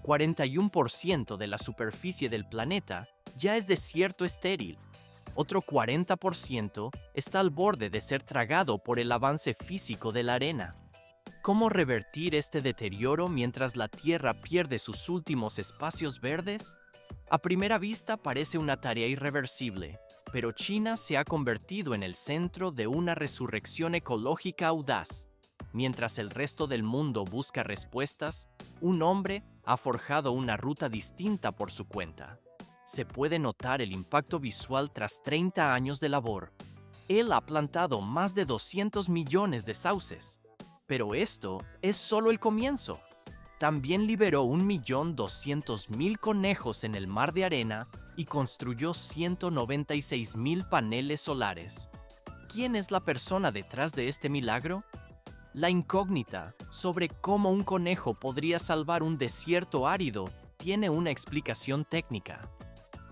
41% de la superficie del planeta ya es desierto estéril. Otro 40% está al borde de ser tragado por el avance físico de la arena. ¿Cómo revertir este deterioro mientras la Tierra pierde sus últimos espacios verdes? A primera vista parece una tarea irreversible, pero China se ha convertido en el centro de una resurrección ecológica audaz. Mientras el resto del mundo busca respuestas, un hombre ha forjado una ruta distinta por su cuenta. Se puede notar el impacto visual tras 30 años de labor. Él ha plantado más de 200 millones de sauces. Pero esto es solo el comienzo. También liberó 1.200.000 conejos en el mar de arena y construyó 196.000 paneles solares. ¿Quién es la persona detrás de este milagro? La incógnita sobre cómo un conejo podría salvar un desierto árido tiene una explicación técnica.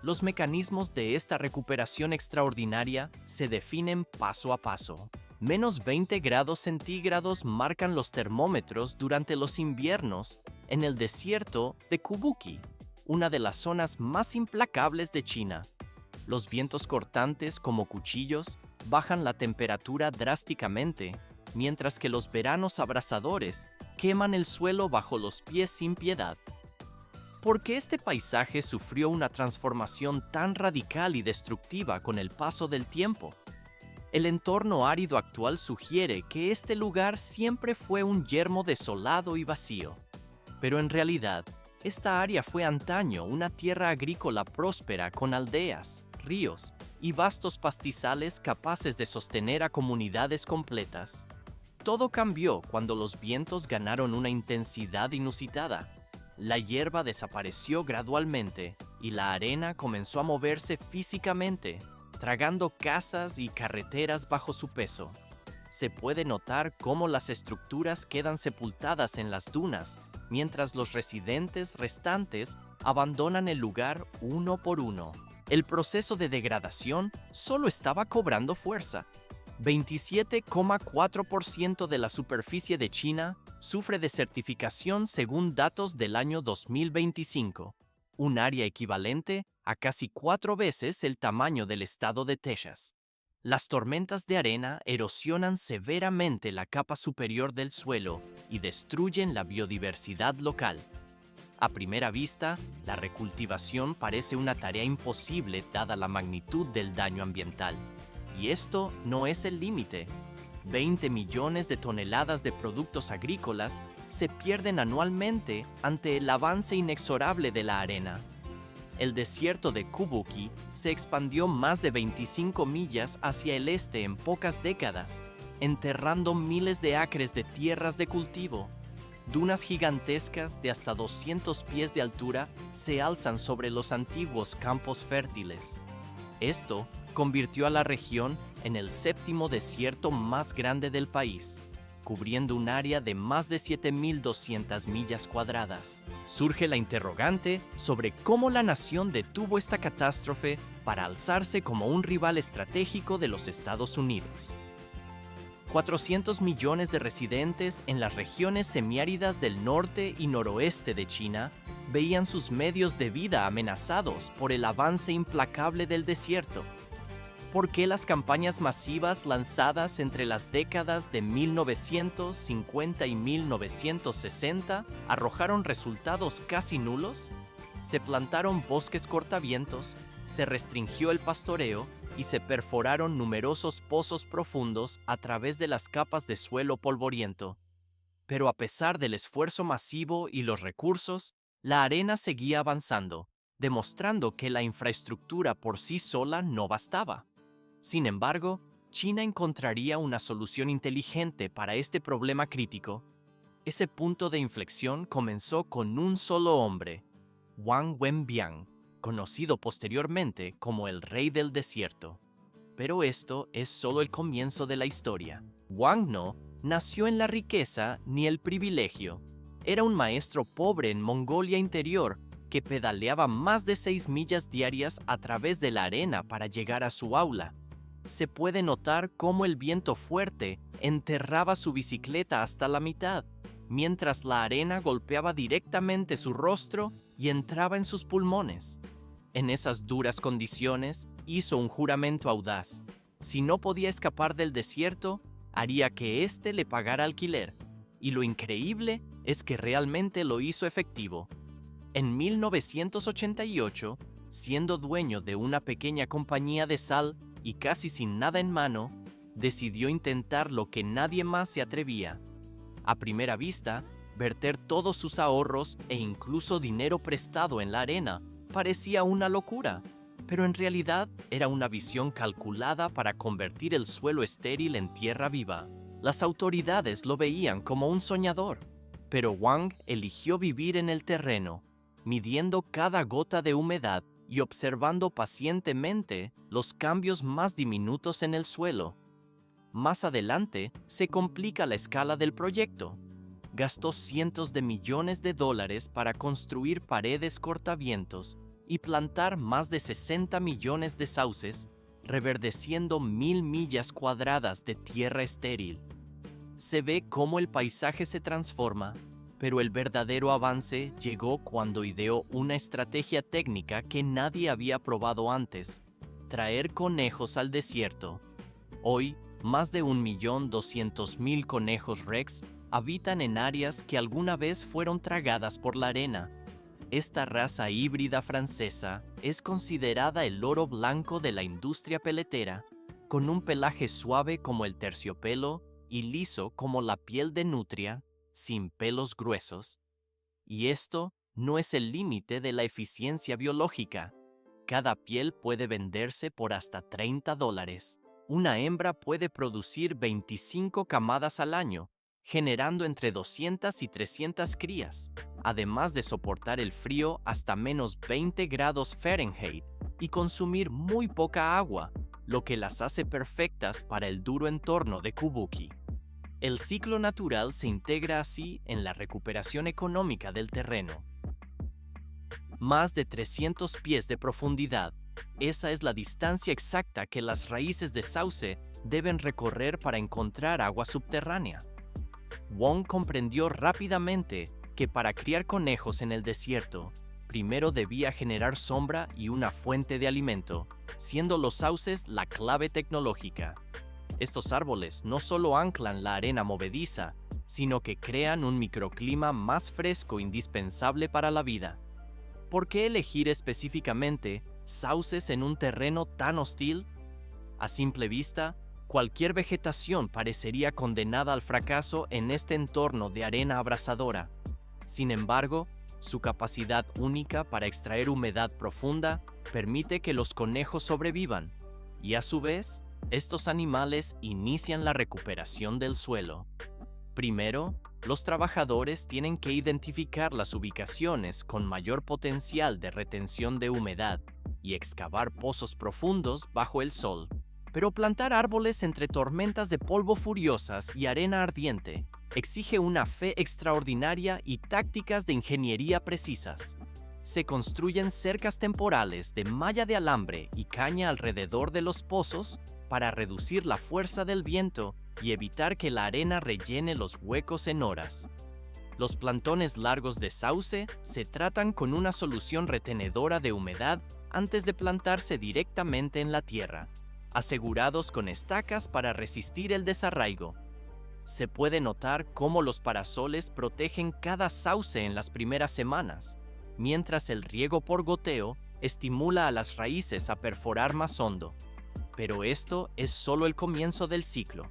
Los mecanismos de esta recuperación extraordinaria se definen paso a paso. Menos 20 grados centígrados marcan los termómetros durante los inviernos en el desierto de Kubuki, una de las zonas más implacables de China. Los vientos cortantes como cuchillos bajan la temperatura drásticamente, mientras que los veranos abrasadores queman el suelo bajo los pies sin piedad. ¿Por qué este paisaje sufrió una transformación tan radical y destructiva con el paso del tiempo? El entorno árido actual sugiere que este lugar siempre fue un yermo desolado y vacío. Pero en realidad, esta área fue antaño una tierra agrícola próspera con aldeas, ríos y vastos pastizales capaces de sostener a comunidades completas. Todo cambió cuando los vientos ganaron una intensidad inusitada. La hierba desapareció gradualmente y la arena comenzó a moverse físicamente, tragando casas y carreteras bajo su peso. Se puede notar cómo las estructuras quedan sepultadas en las dunas, mientras los residentes restantes abandonan el lugar uno por uno. El proceso de degradación solo estaba cobrando fuerza. 27,4% de la superficie de China sufre desertificación según datos del año 2025, un área equivalente a casi 4 veces el tamaño del estado de Texas. Las tormentas de arena erosionan severamente la capa superior del suelo y destruyen la biodiversidad local. A primera vista, la recultivación parece una tarea imposible dada la magnitud del daño ambiental. Y esto no es el límite. 20 millones de toneladas de productos agrícolas se pierden anualmente ante el avance inexorable de la arena. El desierto de Kubuki se expandió más de 25 millas hacia el este en pocas décadas, enterrando miles de acres de tierras de cultivo. Dunas gigantescas de hasta 200 pies de altura se alzan sobre los antiguos campos fértiles. Esto convirtió a la región en el séptimo desierto más grande del país, cubriendo un área de más de 7.200 millas cuadradas. Surge la interrogante sobre cómo la nación detuvo esta catástrofe para alzarse como un rival estratégico de los Estados Unidos. 400 millones de residentes en las regiones semiáridas del norte y noroeste de China veían sus medios de vida amenazados por el avance implacable del desierto. ¿Por qué las campañas masivas lanzadas entre las décadas de 1950 y 1960 arrojaron resultados casi nulos? Se plantaron bosques cortavientos, se restringió el pastoreo y se perforaron numerosos pozos profundos a través de las capas de suelo polvoriento. Pero a pesar del esfuerzo masivo y los recursos, la arena seguía avanzando, demostrando que la infraestructura por sí sola no bastaba. Sin embargo, China encontraría una solución inteligente para este problema crítico. Ese punto de inflexión comenzó con un solo hombre, Wang Wenbiang, conocido posteriormente como el Rey del Desierto. Pero esto es solo el comienzo de la historia. Wang no nació en la riqueza ni el privilegio. Era un maestro pobre en Mongolia Interior que pedaleaba más de 6 millas diarias a través de la arena para llegar a su aula. Se puede notar cómo el viento fuerte enterraba su bicicleta hasta la mitad. mientras la arena golpeaba directamente su rostro y entraba en sus pulmones. En esas duras condiciones, hizo un juramento audaz. Si no podía escapar del desierto, haría que éste le pagara alquiler. Y lo increíble es que realmente lo hizo efectivo. En 1988, siendo dueño de una pequeña compañía de sal y casi sin nada en mano, decidió intentar lo que nadie más se atrevía. A primera vista, verter todos sus ahorros e incluso dinero prestado en la arena parecía una locura, pero en realidad era una visión calculada para convertir el suelo estéril en tierra viva. Las autoridades lo veían como un soñador, pero Wang eligió vivir en el terreno, midiendo cada gota de humedad y observando pacientemente los cambios más diminutos en el suelo. Más adelante, se complica la escala del proyecto. Gastó cientos de millones de dólares para construir paredes cortavientos y plantar más de 60 millones de sauces, reverdeciendo 1000 millas cuadradas de tierra estéril. Se ve cómo el paisaje se transforma, pero el verdadero avance llegó cuando ideó una estrategia técnica que nadie había probado antes: traer conejos al desierto. Hoy, más de 1.200.000 conejos Rex habitan en áreas que alguna vez fueron tragadas por la arena. Esta raza híbrida francesa es considerada el oro blanco de la industria peletera, con un pelaje suave como el terciopelo y liso como la piel de nutria, sin pelos gruesos. Y esto no es el límite de la eficiencia biológica. Cada piel puede venderse por hasta $30. Una hembra puede producir 25 camadas al año, generando entre 200 y 300 crías, además de soportar el frío hasta menos 20 grados Fahrenheit y consumir muy poca agua, lo que las hace perfectas para el duro entorno de Kubuki. El ciclo natural se integra así en la recuperación económica del terreno. Más de 300 pies de profundidad. Esa es la distancia exacta que las raíces de sauce deben recorrer para encontrar agua subterránea. Wong comprendió rápidamente que para criar conejos en el desierto, primero debía generar sombra y una fuente de alimento, siendo los sauces la clave tecnológica. Estos árboles no solo anclan la arena movediza, sino que crean un microclima más fresco indispensable para la vida. ¿Por qué elegir específicamente sauces en un terreno tan hostil? A simple vista, cualquier vegetación parecería condenada al fracaso en este entorno de arena abrasadora. Sin embargo, su capacidad única para extraer humedad profunda permite que los conejos sobrevivan, y a su vez, estos animales inician la recuperación del suelo. Primero, los trabajadores tienen que identificar las ubicaciones con mayor potencial de retención de humedad y excavar pozos profundos bajo el sol. Pero plantar árboles entre tormentas de polvo furiosas y arena ardiente exige una fe extraordinaria y tácticas de ingeniería precisas. Se construyen cercas temporales de malla de alambre y caña alrededor de los pozos para reducir la fuerza del viento y evitar que la arena rellene los huecos en horas. Los plantones largos de sauce se tratan con una solución retenedora de humedad antes de plantarse directamente en la tierra, asegurados con estacas para resistir el desarraigo. Se puede notar cómo los parasoles protegen cada sauce en las primeras semanas, mientras el riego por goteo estimula a las raíces a perforar más hondo. Pero esto es solo el comienzo del ciclo.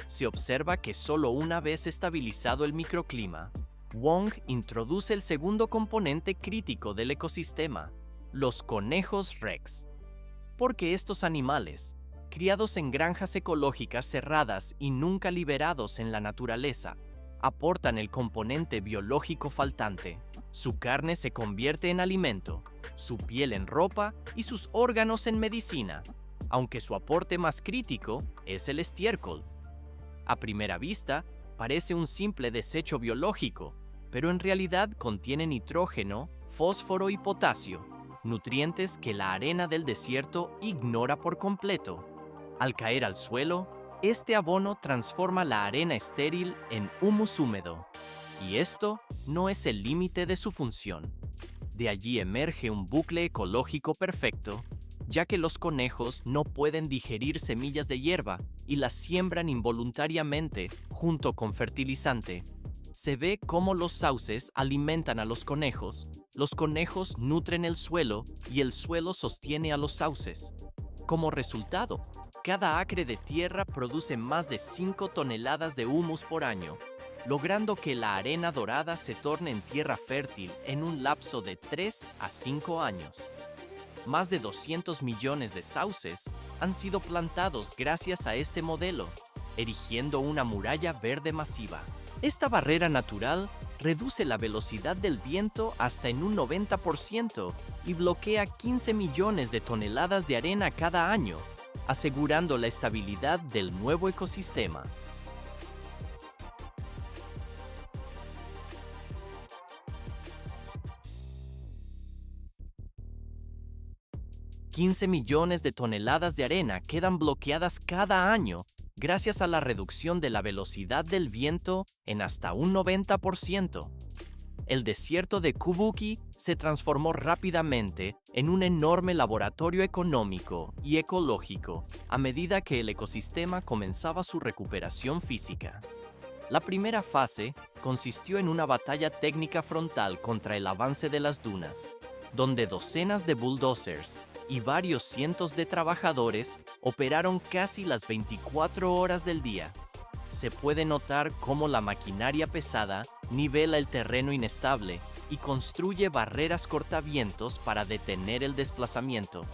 Se observa que solo una vez estabilizado el microclima, Wong introduce el segundo componente crítico del ecosistema, los conejos Rex. Porque estos animales, criados en granjas ecológicas cerradas y nunca liberados en la naturaleza, aportan el componente biológico faltante. Su carne se convierte en alimento, su piel en ropa y sus órganos en medicina, aunque su aporte más crítico es el estiércol. A primera vista, parece un simple desecho biológico, pero en realidad contiene nitrógeno, fósforo y potasio, nutrientes que la arena del desierto ignora por completo. Al caer al suelo, este abono transforma la arena estéril en humus húmedo. Y esto no es el límite de su función. De allí emerge un bucle ecológico perfecto, ya que los conejos no pueden digerir semillas de hierba y las siembran involuntariamente junto con fertilizante. Se ve cómo los sauces alimentan a los conejos nutren el suelo y el suelo sostiene a los sauces. Como resultado, cada acre de tierra produce más de 5 toneladas de humus por año, logrando que la arena dorada se torne en tierra fértil en un lapso de 3 a 5 años. Más de 200 millones de sauces han sido plantados gracias a este modelo, erigiendo una muralla verde masiva. Esta barrera natural reduce la velocidad del viento hasta en un 90% y bloquea 15 millones de toneladas de arena cada año, asegurando la estabilidad del nuevo ecosistema. 15 millones de toneladas de arena quedan bloqueadas cada año gracias a la reducción de la velocidad del viento en hasta un 90%. El desierto de Kubuki se transformó rápidamente en un enorme laboratorio económico y ecológico a medida que el ecosistema comenzaba su recuperación física. La primera fase consistió en una batalla técnica frontal contra el avance de las dunas, donde docenas de bulldozers y varios cientos de trabajadores operaron casi las 24 horas del día. Se puede notar cómo la maquinaria pesada nivela el terreno inestable y construye barreras cortavientos para detener el desplazamiento.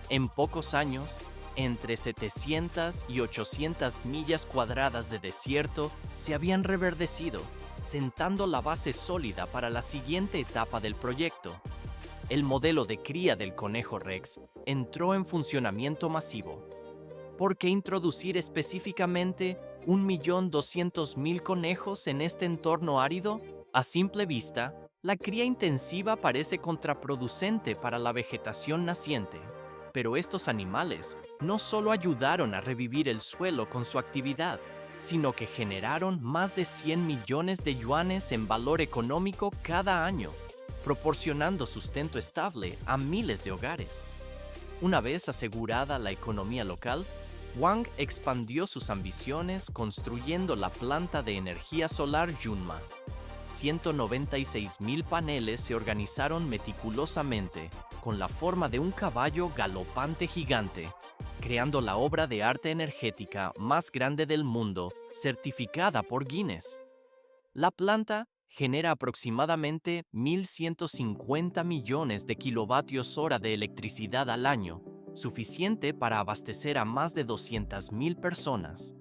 En pocos años, entre 700 y 800 millas cuadradas de desierto se habían reverdecido, sentando la base sólida para la siguiente etapa del proyecto. El modelo de cría del conejo Rex entró en funcionamiento masivo. ¿Por qué introducir específicamente 1.200.000 conejos en este entorno árido? A simple vista, la cría intensiva parece contraproducente para la vegetación naciente. Pero estos animales no solo ayudaron a revivir el suelo con su actividad, sino que generaron más de 100 millones de yuanes en valor económico cada año, proporcionando sustento estable a miles de hogares. Una vez asegurada la economía local, Wang expandió sus ambiciones construyendo la planta de energía solar Yunma. 196.000 paneles se organizaron meticulosamente, con la forma de un caballo galopante gigante, creando la obra de arte energética más grande del mundo, certificada por Guinness. La planta genera aproximadamente 1.150 millones de kilovatios hora de electricidad al año, suficiente para abastecer a más de 200.000 personas.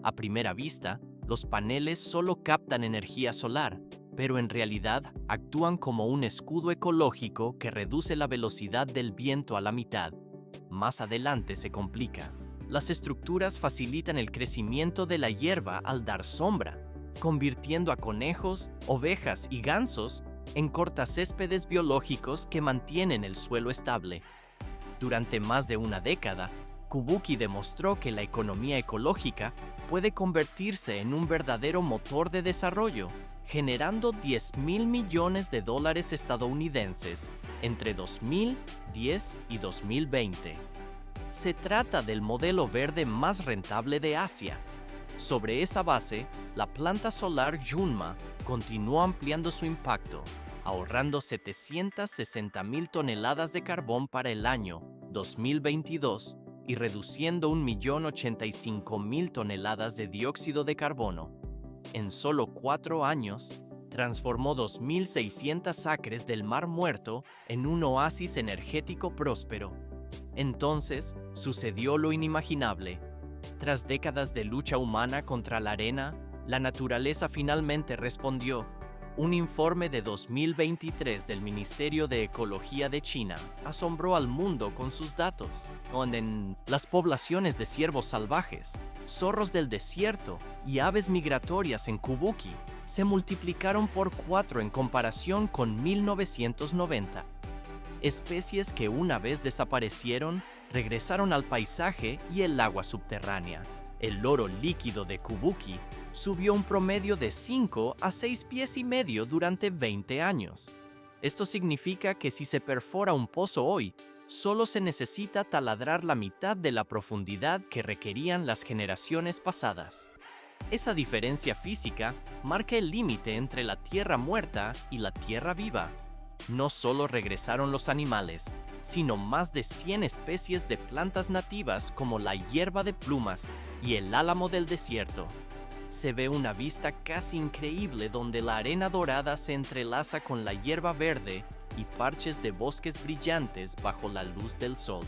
A primera vista, los paneles solo captan energía solar, pero en realidad actúan como un escudo ecológico que reduce la velocidad del viento a la mitad. Más adelante se complica. Las estructuras facilitan el crecimiento de la hierba al dar sombra, convirtiendo a conejos, ovejas y gansos en cortacéspedes biológicos que mantienen el suelo estable. Durante más de una década, Kubuki demostró que la economía ecológica puede convertirse en un verdadero motor de desarrollo, generando $10.000 millones estadounidenses entre 2010 y 2020. Se trata del modelo verde más rentable de Asia. Sobre esa base, la planta solar Yunma continuó ampliando su impacto, ahorrando 760.000 toneladas de carbón para el año 2022 y reduciendo 1.085.000 toneladas de dióxido de carbono. En solo 4 años, transformó 2.600 acres del Mar Muerto en un oasis energético próspero. Entonces, sucedió lo inimaginable. Tras décadas de lucha humana contra la arena, la naturaleza finalmente respondió. Un informe de 2023 del Ministerio de Ecología de China asombró al mundo con sus datos, donde las poblaciones de ciervos salvajes, zorros del desierto y aves migratorias en Kubuki se multiplicaron por 4 en comparación con 1990. Especies que una vez desaparecieron, regresaron al paisaje y el agua subterránea. El oro líquido de Kubuki subió un promedio de 5 a 6 pies y medio durante 20 años. Esto significa que si se perfora un pozo hoy, solo se necesita taladrar la mitad de la profundidad que requerían las generaciones pasadas. Esa diferencia física marca el límite entre la tierra muerta y la tierra viva. No solo regresaron los animales, sino más de 100 especies de plantas nativas como la hierba de plumas y el álamo del desierto. Se ve una vista casi increíble donde la arena dorada se entrelaza con la hierba verde y parches de bosques brillantes bajo la luz del sol.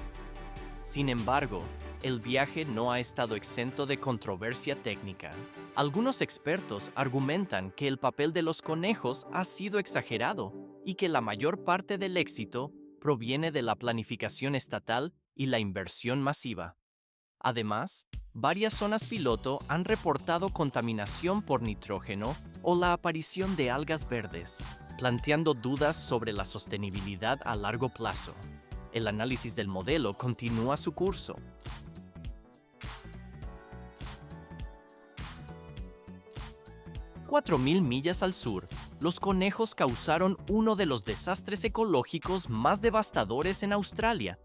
Sin embargo, el viaje no ha estado exento de controversia técnica. Algunos expertos argumentan que el papel de los conejos ha sido exagerado y que la mayor parte del éxito proviene de la planificación estatal y la inversión masiva. Además, varias zonas piloto han reportado contaminación por nitrógeno o la aparición de algas verdes, planteando dudas sobre la sostenibilidad a largo plazo. El análisis del modelo continúa su curso. 4.000 millas al sur, los conejos causaron uno de los desastres ecológicos más devastadores en Australia.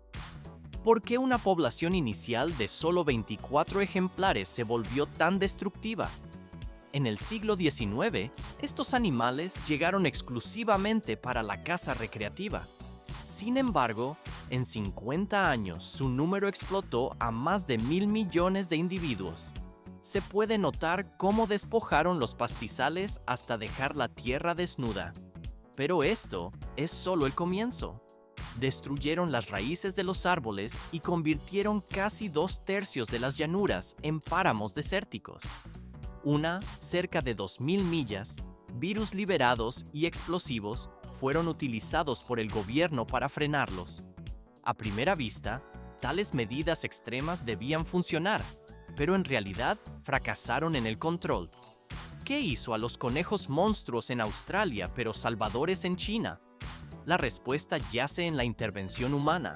¿Por qué una población inicial de solo 24 ejemplares se volvió tan destructiva? En el siglo XIX, estos animales llegaron exclusivamente para la caza recreativa. Sin embargo, en 50 años su número explotó a más de 1.000 millones de individuos. Se puede notar cómo despojaron los pastizales hasta dejar la tierra desnuda. Pero esto es solo el comienzo. Destruyeron las raíces de los árboles y convirtieron casi 2/3 de las llanuras en páramos desérticos. Cerca de 2.000 millas, virus liberados y explosivos fueron utilizados por el gobierno para frenarlos. A primera vista, tales medidas extremas debían funcionar, pero en realidad fracasaron en el control. ¿Qué hizo a los conejos monstruos en Australia pero salvadores en China? La respuesta yace en la intervención humana.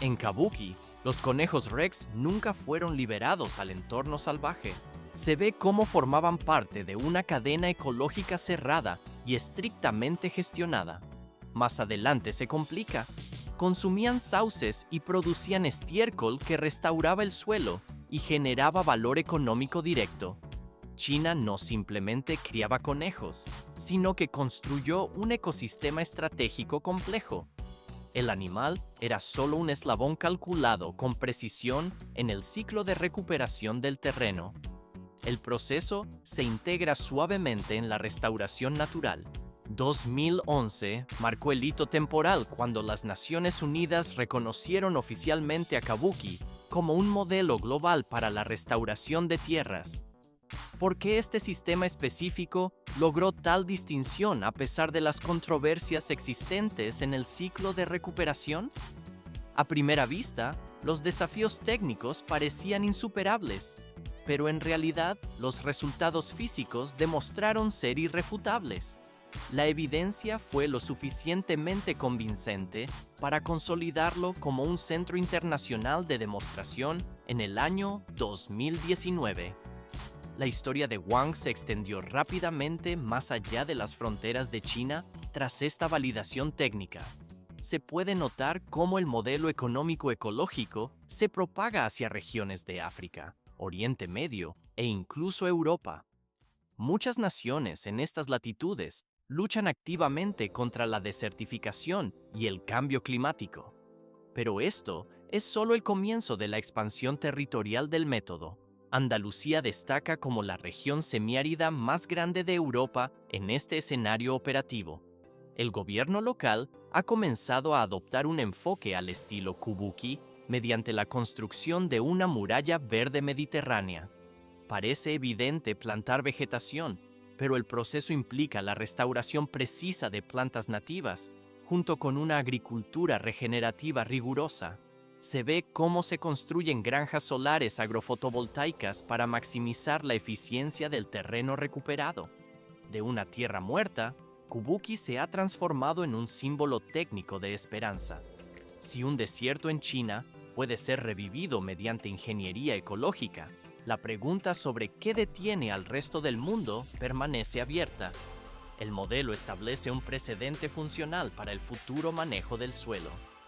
En Kabuki, los conejos Rex nunca fueron liberados al entorno salvaje. Se ve cómo formaban parte de una cadena ecológica cerrada y estrictamente gestionada. Más adelante se complica. Consumían sauces y producían estiércol que restauraba el suelo y generaba valor económico directo. China no simplemente criaba conejos, sino que construyó un ecosistema estratégico complejo. El animal era solo un eslabón calculado con precisión en el ciclo de recuperación del terreno. El proceso se integra suavemente en la restauración natural. 2011 marcó el hito temporal cuando las Naciones Unidas reconocieron oficialmente a Kabuki como un modelo global para la restauración de tierras. ¿Por qué este sistema específico logró tal distinción a pesar de las controversias existentes en el ciclo de recuperación? A primera vista, los desafíos técnicos parecían insuperables, pero en realidad los resultados físicos demostraron ser irrefutables. La evidencia fue lo suficientemente convincente para consolidarlo como un centro internacional de demostración en el año 2019. La historia de Wang se extendió rápidamente más allá de las fronteras de China tras esta validación técnica. Se puede notar cómo el modelo económico ecológico se propaga hacia regiones de África, Oriente Medio e incluso Europa. Muchas naciones en estas latitudes luchan activamente contra la desertificación y el cambio climático. Pero esto es solo el comienzo de la expansión territorial del método. Andalucía destaca como la región semiárida más grande de Europa en este escenario operativo. El gobierno local ha comenzado a adoptar un enfoque al estilo Kabuki mediante la construcción de una muralla verde mediterránea. Parece evidente plantar vegetación, pero el proceso implica la restauración precisa de plantas nativas, junto con una agricultura regenerativa rigurosa. Se ve cómo se construyen granjas solares agrofotovoltaicas para maximizar la eficiencia del terreno recuperado. De una tierra muerta, Kabuki se ha transformado en un símbolo técnico de esperanza. Si un desierto en China puede ser revivido mediante ingeniería ecológica, La pregunta sobre qué detiene al resto del mundo permanece abierta. El modelo establece un precedente funcional para el futuro manejo del suelo.